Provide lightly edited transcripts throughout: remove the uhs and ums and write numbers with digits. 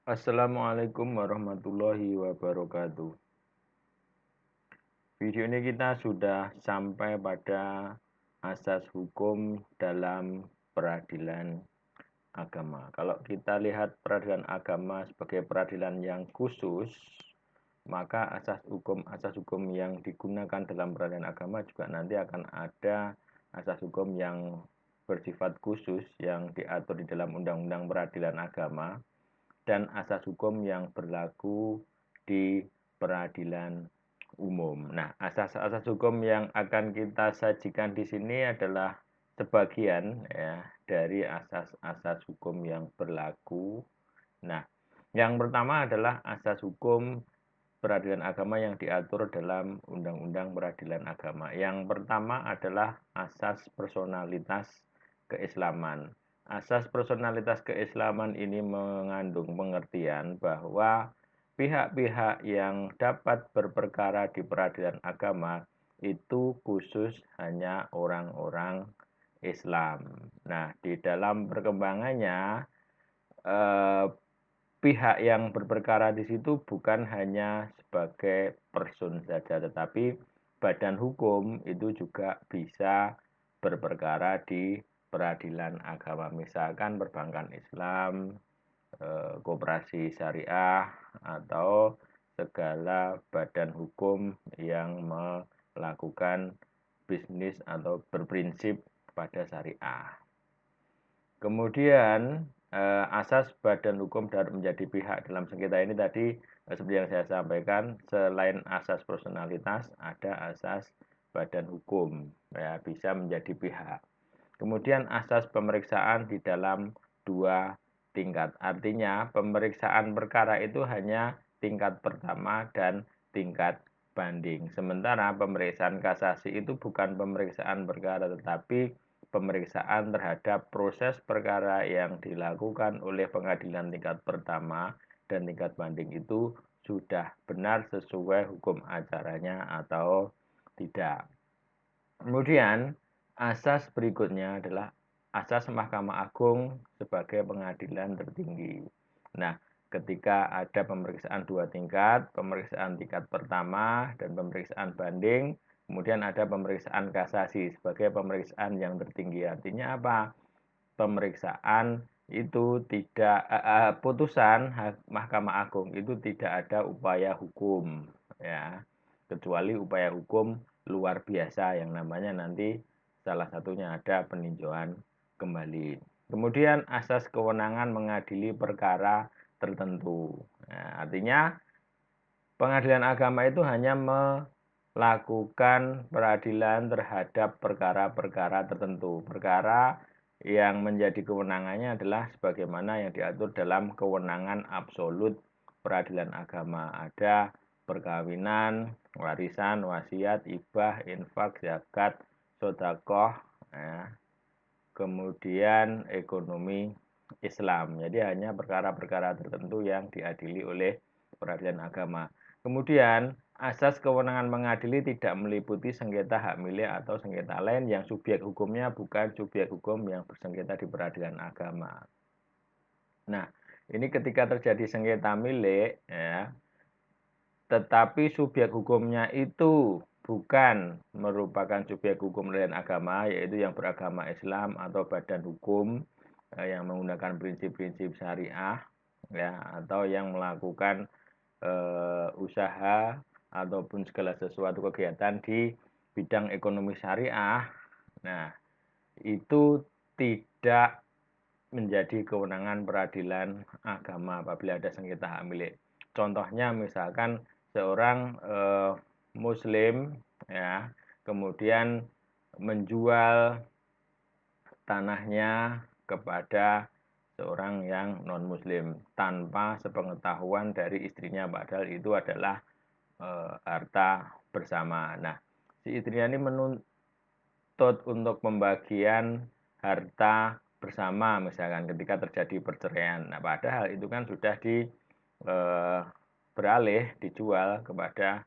Assalamualaikum warahmatullahi wabarakatuh. Video ini kita sudah sampai pada asas hukum dalam peradilan agama. Kalau kita lihat peradilan agama sebagai peradilan yang khusus, maka asas hukum yang digunakan dalam peradilan agama juga nanti akan ada asas hukum yang bersifat khusus yang diatur di dalam Undang-Undang Peradilan Agama dan asas hukum yang berlaku di peradilan umum. Nah, asas-asas hukum yang akan kita sajikan di sini adalah sebagian ya dari asas-asas hukum yang berlaku. Nah, yang pertama adalah asas hukum peradilan agama yang diatur dalam Undang-Undang Peradilan Agama. Yang pertama adalah asas personalitas keislaman. Asas personalitas keislaman ini mengandung pengertian bahwa pihak-pihak yang dapat berperkara di peradilan agama itu khusus hanya orang-orang Islam. Nah, di dalam perkembangannya eh, pihak yang berperkara di situ bukan hanya sebagai person saja, tetapi badan hukum itu juga bisa berperkara di peradilan agama. Misalkan perbankan Islam, koperasi syariah, atau segala badan hukum yang melakukan bisnis atau berprinsip pada syariah. Kemudian asas badan hukum dapat menjadi pihak dalam sengketa ini tadi seperti yang saya sampaikan, selain asas personalitas ada asas badan hukum ya bisa menjadi pihak. Kemudian asas pemeriksaan di dalam dua tingkat. Artinya pemeriksaan perkara itu hanya tingkat pertama dan tingkat banding. Sementara pemeriksaan kasasi itu bukan pemeriksaan perkara tetapi pemeriksaan terhadap proses perkara yang dilakukan oleh pengadilan tingkat pertama dan tingkat banding itu sudah benar sesuai hukum acaranya atau tidak. Kemudian asas berikutnya adalah asas Mahkamah Agung sebagai pengadilan tertinggi. Nah, ketika ada pemeriksaan dua tingkat, pemeriksaan tingkat pertama dan pemeriksaan banding, kemudian ada pemeriksaan kasasi sebagai pemeriksaan yang tertinggi. Artinya apa? Pemeriksaan itu tidak putusan Mahkamah Agung itu tidak ada upaya hukum ya, kecuali upaya hukum luar biasa yang namanya nanti salah satunya ada peninjauan kembali. Kemudian asas kewenangan mengadili perkara tertentu. Nah, artinya pengadilan agama itu hanya melakukan peradilan terhadap perkara-perkara tertentu. Perkara yang menjadi kewenangannya adalah sebagaimana yang diatur dalam kewenangan absolut peradilan agama. Ada perkawinan, warisan, wasiat, ibah, infak, zakat, sodakoh, ya, kemudian ekonomi Islam. Jadi hanya perkara-perkara tertentu yang diadili oleh peradilan agama. Kemudian asas kewenangan mengadili tidak meliputi sengketa hak milik atau sengketa lain yang subjek hukumnya bukan subjek hukum yang bersengketa di peradilan agama. Nah, ini ketika terjadi sengketa milik ya, tetapi subjek hukumnya itu bukan merupakan subjek hukum lain agama, yaitu yang beragama Islam atau badan hukum yang menggunakan prinsip-prinsip syariah, ya, atau yang melakukan usaha ataupun segala sesuatu kegiatan di bidang ekonomi syariah. Nah, itu tidak menjadi kewenangan peradilan agama apabila ada sengketa hak milik. Contohnya misalkan seorang muslim ya, kemudian menjual tanahnya kepada seorang yang non muslim tanpa sepengetahuan dari istrinya padahal itu adalah harta bersama. Nah, si istrinya ini menuntut untuk pembagian harta bersama misalkan ketika terjadi perceraian. Nah, padahal itu kan sudah beralih dijual kepada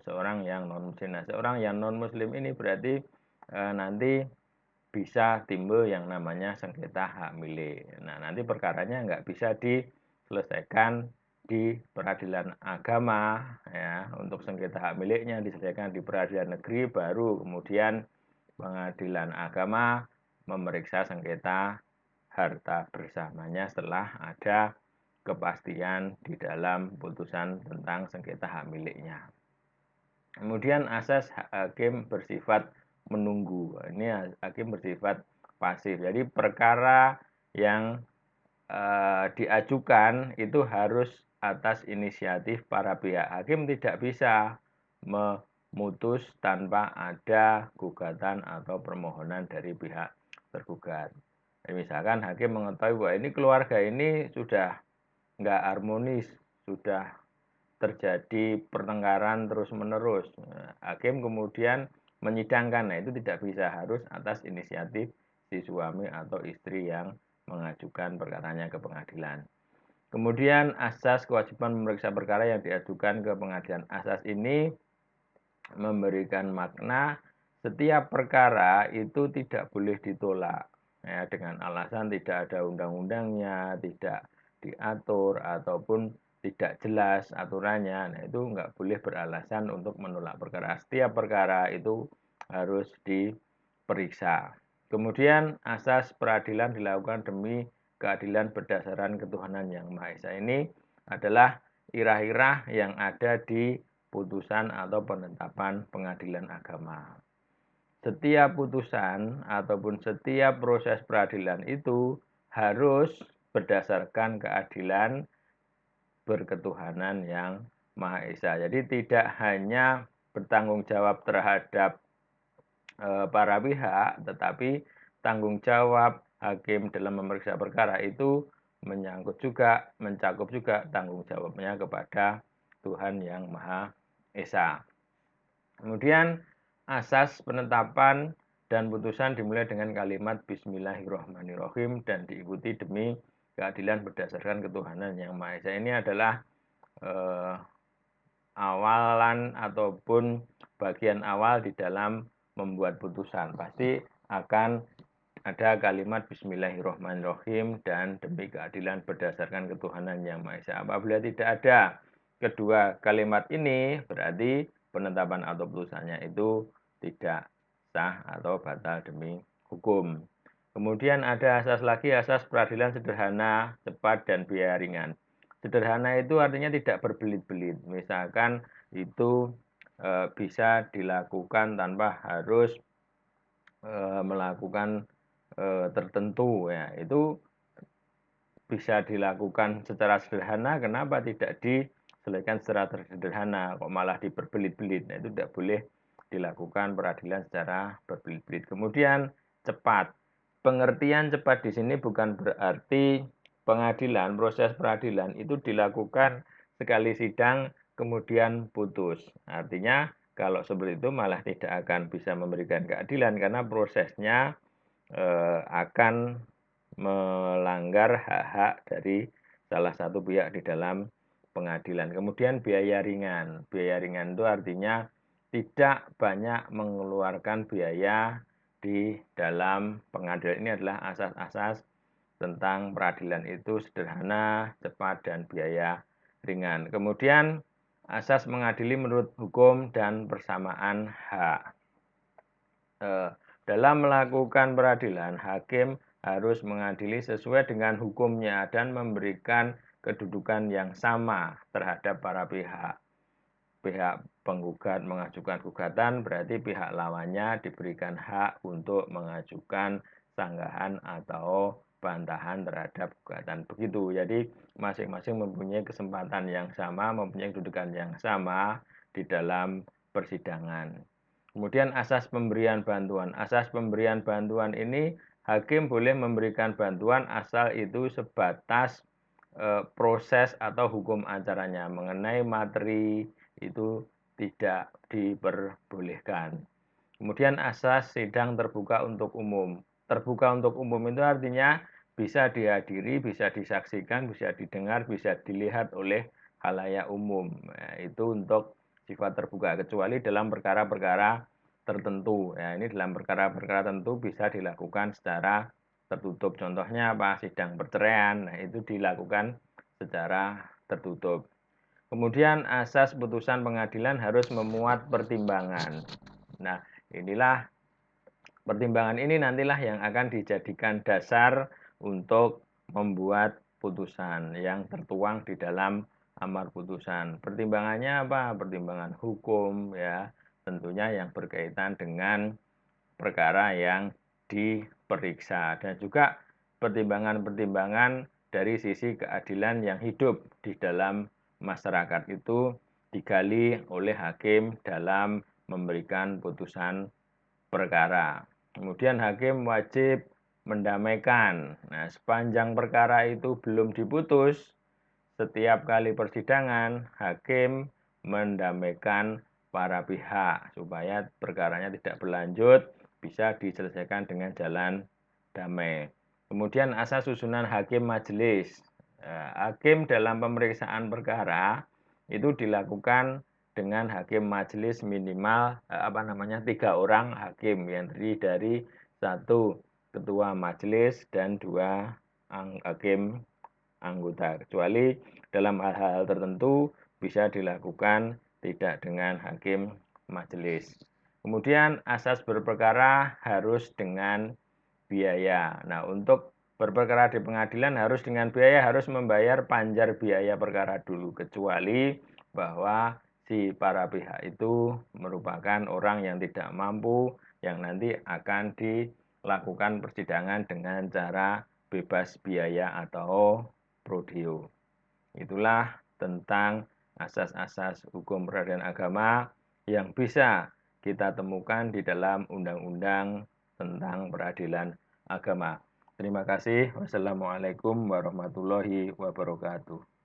seorang yang non muslim. Nah, seorang yang non muslim ini berarti nanti bisa timbul yang namanya sengketa hak milik. Nah, nanti perkaranya nggak bisa diselesaikan di peradilan agama, ya, untuk sengketa hak miliknya diselesaikan di peradilan negeri, baru kemudian pengadilan agama memeriksa sengketa harta bersamanya setelah ada kepastian di dalam putusan tentang sengketa hak miliknya. Kemudian asas hakim bersifat menunggu. Ini hakim bersifat pasif. Jadi perkara yang diajukan itu harus atas inisiatif para pihak. Hakim tidak bisa memutus tanpa ada gugatan atau permohonan dari pihak tergugat. Misalkan hakim mengetahui bahwa ini keluarga ini sudah nggak harmonis, sudah terjadi pertengkaran terus-menerus. Hakim kemudian menyidangkan, nah itu tidak bisa, harus atas inisiatif si suami atau istri yang mengajukan perkaranya ke pengadilan. Kemudian asas kewajiban memeriksa perkara yang diajukan ke pengadilan. Asas ini memberikan makna setiap perkara itu tidak boleh ditolak, ya, dengan alasan tidak ada undang-undangnya, tidak diatur ataupun tidak jelas aturannya. Nah, itu nggak boleh beralasan untuk menolak perkara. Setiap perkara itu harus diperiksa. Kemudian asas peradilan dilakukan demi keadilan berdasarkan ketuhanan yang Maha Esa. Ini adalah irah-irah yang ada di putusan atau penetapan pengadilan agama. Setiap putusan ataupun setiap proses peradilan itu harus berdasarkan keadilan berketuhanan yang Maha Esa. Jadi tidak hanya bertanggung jawab terhadap para pihak, tetapi tanggung jawab hakim dalam memeriksa perkara itu mencakup juga tanggung jawabnya kepada Tuhan yang Maha Esa. Kemudian asas penetapan dan putusan dimulai dengan kalimat Bismillahirrahmanirrahim dan diikuti demi keadilan berdasarkan ketuhanan yang Maha Esa. Ini adalah awalan ataupun bagian awal di dalam membuat putusan. Pasti akan ada kalimat Bismillahirrahmanirrahim dan demi keadilan berdasarkan ketuhanan yang Maha Esa. Apabila tidak ada kedua kalimat ini, berarti penetapan atau putusannya itu tidak sah atau batal demi hukum. Kemudian ada asas lagi, asas peradilan sederhana, cepat, dan biaya ringan. Sederhana itu artinya tidak berbelit-belit. Misalkan itu bisa dilakukan tanpa harus melakukan tertentu, ya, itu bisa dilakukan secara sederhana. Kenapa tidak diselesaikan secara sederhana, kok malah diperbelit-belit? Nah, itu tidak boleh dilakukan peradilan secara berbelit-belit. Kemudian cepat. Pengertian cepat di sini bukan berarti pengadilan, proses peradilan itu dilakukan sekali sidang kemudian putus. Artinya kalau seperti itu malah tidak akan bisa memberikan keadilan karena prosesnya akan melanggar hak-hak dari salah satu pihak di dalam pengadilan. Kemudian biaya ringan. Biaya ringan itu artinya tidak banyak mengeluarkan biaya di dalam pengadilan. Ini adalah asas-asas tentang peradilan itu sederhana, cepat, dan biaya ringan. Kemudian asas mengadili menurut hukum dan persamaan hak. Dalam melakukan peradilan, hakim harus mengadili sesuai dengan hukumnya dan memberikan kedudukan yang sama terhadap para pihak. Pihak penggugat mengajukan gugatan, berarti pihak lawannya diberikan hak untuk mengajukan sanggahan atau bantahan terhadap gugatan. Begitu. Jadi masing-masing mempunyai kesempatan yang sama, mempunyai kedudukan yang sama di dalam persidangan. Kemudian asas pemberian bantuan. Asas pemberian bantuan ini hakim boleh memberikan bantuan asal itu sebatas proses atau hukum acaranya. Mengenai materi itu tidak diperbolehkan. Kemudian asas sidang terbuka untuk umum. Terbuka untuk umum itu artinya bisa dihadiri, bisa disaksikan, bisa didengar, bisa dilihat oleh khalayak umum. Nah, itu untuk sifat terbuka, kecuali dalam perkara-perkara tertentu. Ya, ini dalam perkara-perkara tertentu bisa dilakukan secara tertutup. Contohnya apa? Sidang perceraian. Nah, itu dilakukan secara tertutup. Kemudian asas putusan pengadilan harus memuat pertimbangan. Nah, inilah pertimbangan ini nantilah yang akan dijadikan dasar untuk membuat putusan yang tertuang di dalam amar putusan. Pertimbangannya apa? Pertimbangan hukum ya, tentunya yang berkaitan dengan perkara yang diperiksa dan juga pertimbangan-pertimbangan dari sisi keadilan yang hidup di dalam masyarakat itu digali oleh hakim dalam memberikan putusan perkara. Kemudian hakim wajib mendamaikan. Nah, sepanjang perkara itu belum diputus, setiap kali persidangan hakim mendamaikan para pihak supaya perkaranya tidak berlanjut, bisa diselesaikan dengan jalan damai. Kemudian asas susunan hakim majelis. Hakim dalam pemeriksaan perkara itu dilakukan dengan hakim majelis minimal 3 orang hakim yang terdiri dari 1 ketua majelis dan 2 hakim anggota, kecuali dalam hal-hal tertentu bisa dilakukan tidak dengan hakim majelis. Kemudian asas berperkara harus dengan biaya. Nah, untuk berperkara di pengadilan harus dengan biaya, harus membayar panjar biaya perkara dulu, kecuali bahwa si para pihak itu merupakan orang yang tidak mampu, yang nanti akan dilakukan persidangan dengan cara bebas biaya atau prodeo. Itulah tentang asas-asas hukum peradilan agama yang bisa kita temukan di dalam undang-undang tentang peradilan agama. Terima kasih. Wassalamualaikum warahmatullahi wabarakatuh.